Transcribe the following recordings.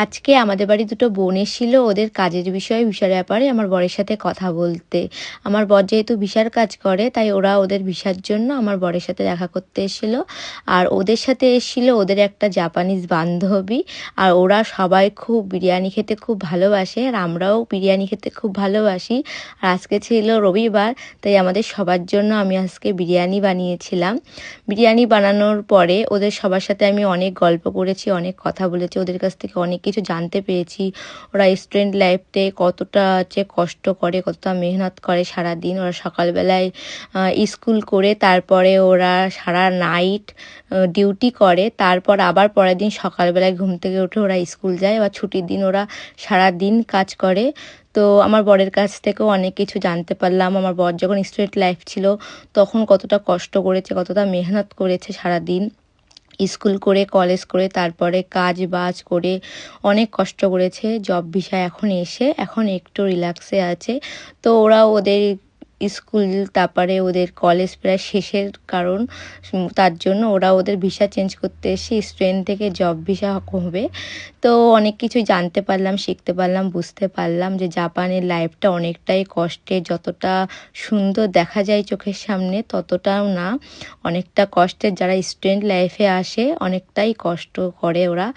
আজকে আমাদের বাড়ি দুটো বোন এসেছিল ওদের কাজের বিষয়ের ব্যাপারে আমার বরের সাথে কথা বলতে। আমার বর যেহেতু ভিসার কাজ করে তাই ওরা ওদের ভিসার জন্য আমার বরের সাথে দেখা করতে এসেছিল। আর ওদের সাথে এসেছিল ওদের একটা জাপানিজ বান্ধবী। আর ওরা সবাই খুব বিরিয়ানি খেতে খুব ভালোবাসে, আর আমরাও বিরিয়ানি খেতে খুব ভালোবাসি। আর আজকে ছিল রবিবার, তাই আমাদের সবার জন্য আমি আজকে বিরিয়ানি বানিয়েছিলাম। বিরিয়ানি বানানোর পরে ওদের সবার সাথে আমি অনেক গল্প করেছি, অনেক কথা বলেছি, ওদের কাছ থেকে অনেক কিছু জানতে পেরেছি। ওরা স্টুডেন্ট লাইফতে কতটা কষ্ট করে, কতটা মেহনত করে সারাদিন। ওরা সকালবেলায় স্কুল করে তারপরে ওরা সারা নাইট ডিউটি করে, তারপর আবার পরের দিন সকালবেলায় ঘুম থেকে উঠে ওরা স্কুল যায়, আবার ছুটির দিন ওরা সারা দিন কাজ করে। তো আমার বরের কাছ থেকেও অনেক কিছু জানতে পারলাম। আমার বর যখন স্টুডেন্ট লাইফ ছিল তখন কতটা কষ্ট করেছে, কতটা মেহনত করেছে সারাদিন স্কুল করে কলেজ করে তারপরে কাজ বাজ করে অনেক কষ্ট করেছে। জব ভিসায় এখন একটু রিল্যাক্সে আছে। তো ওরা ওদের স্কুল তারপরে ওদের কলেজ প্রায় শেষের কারণ তার জন্য ওরা ওদের ভিসা চেঞ্জ করতে এসে স্টুডেন্ট থেকে জব ভিসা হবে। তো অনেক কিছু জানতে পারলাম, শিখতে পারলাম, বুঝতে পারলাম যে জাপানের লাইফটা অনেকটাই কষ্টের। যতটা সুন্দর দেখা যায় চোখের সামনে ততটাও না, অনেকটা কষ্টের। যারা স্টুডেন্ট লাইফে আসে অনেকটাই কষ্ট করে ওরা।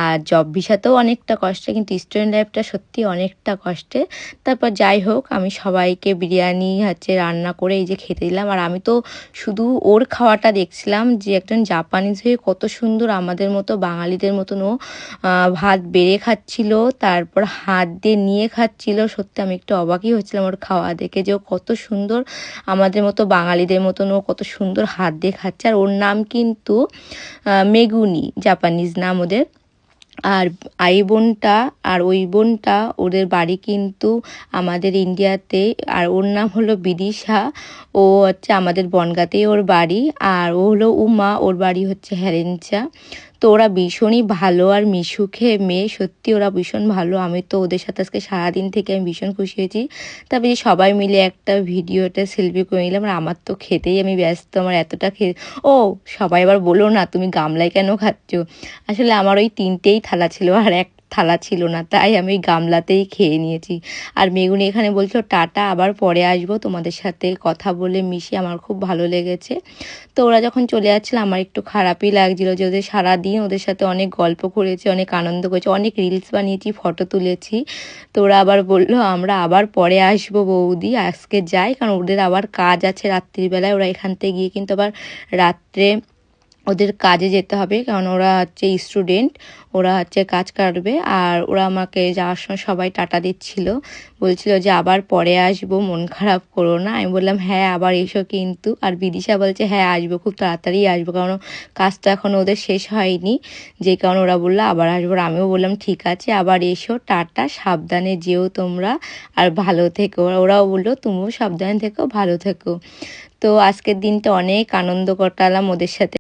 আর জব ভিসাতেও অনেকটা কষ্টে, কিন্তু স্টুডেন্ট লাইফটা সত্যি অনেকটা কষ্টে। তারপর যাই হোক, আমি সবাইকে বিরিয়ানি রান্না করে এই যে খেতে দিলাম। আর আমি তো শুধু ওর খাওয়াটা দেখছিলাম যে একজন জাপানিজ হয়ে কত সুন্দর আমাদের মতো বাঙালিদের মতন ও ভাত বেড়ে খাচ্ছিল, তারপর হাত দিয়ে নিয়ে খাচ্ছিল। সত্যি আমি একটু অবাকই হচ্ছিলাম ওর খাওয়া দেখে, যে ও কত সুন্দর আমাদের মতো বাঙালিদের মতন ও কত সুন্দর হাত দিয়ে খাচ্ছে। আর ওর নাম কিন্তু মেগুনি, জাপানিজ নাম ওদের। আর ওই বোনটা ওদের বাড়ি কিন্তু আমাদের ইন্ডিয়াতে, আর ওর নাম হলো বিদিশা। ও আমাদের বনগাঁতেই ওর বাড়ি। আর ও হলো উমা, ওর বাড়ি হচ্ছে হেরেঞ্চা। তো ওরা ভীষণই ভালো আর মিশুখে মেয়ে, সত্যি ওরা ভীষণ ভালো। আমি তো ওদের সাথে আজকে সারাদিন থেকে আমি ভীষণ খুশি হয়েছি। তারপরে সবাই মিলে একটা ভিডিওটা সেলফি করে নিলাম। আর আমার তো খেতেই আমি ব্যস্ত, আমার এতটা ও সবাই আবার বলো না তুমি গামলায় কেন খাচ্ছ। আসলে আমার ওই 3টেই থালা ছিল আর এক থালা ছিল না, তাই আমি ওই গামলাতেই খেয়ে নিয়েছি। আর মেগুনি এখানে বলছো টাটা, আবার পরে আসবো, তোমাদের সাথে কথা বলে মিশে আমার খুব ভালো লেগেছে। তো ওরা যখন চলে যাচ্ছিল আমার একটু খারাপই লাগছিল, যে ওদের সারাদিন ওদের সাথে অনেক গল্প করেছি, অনেক আনন্দ করেছি, অনেক রিলস বানিয়েছি, ফটো তুলেছি। তো ওরা আবার বললো আমরা আবার পরে আসবো বৌদি, আজকে যাই, কারণ ওদের আবার কাজ আছে রাত্রিবেলায়। ওরা এখান থেকে গিয়ে কিন্তু আবার রাত্রে ওদের কাজে যেতে হবে, কারণ ওরা স্টুডেন্ট, ওরা কাজ করবে। আর ওরা আমাকে যাওয়ার সময় সবাই টাটা দিচ্ছিল, বলছিল যে আবার পরে আসবো, মন খারাপ করো না। আমি বললাম হ্যাঁ আবার এসো কিন্তু। আর বিদিশা বলছে হ্যাঁ আসবো, খুব তাড়াতাড়ি আসবো, কারণ কাজটা এখনও ওদের শেষ হয়নি, যে কারণে ওরা বললো আবার আসবো। আমিও বললাম ঠিক আছে আবার এসো, টাটা, সাবধানে যেও তোমরা, আর ভালো থেকো। ওরাও বললো তুমিও সাবধানে থেকো, ভালো থেকো। তো আজকের দিনটা অনেক আনন্দ কাটালাম ওদের সাথে।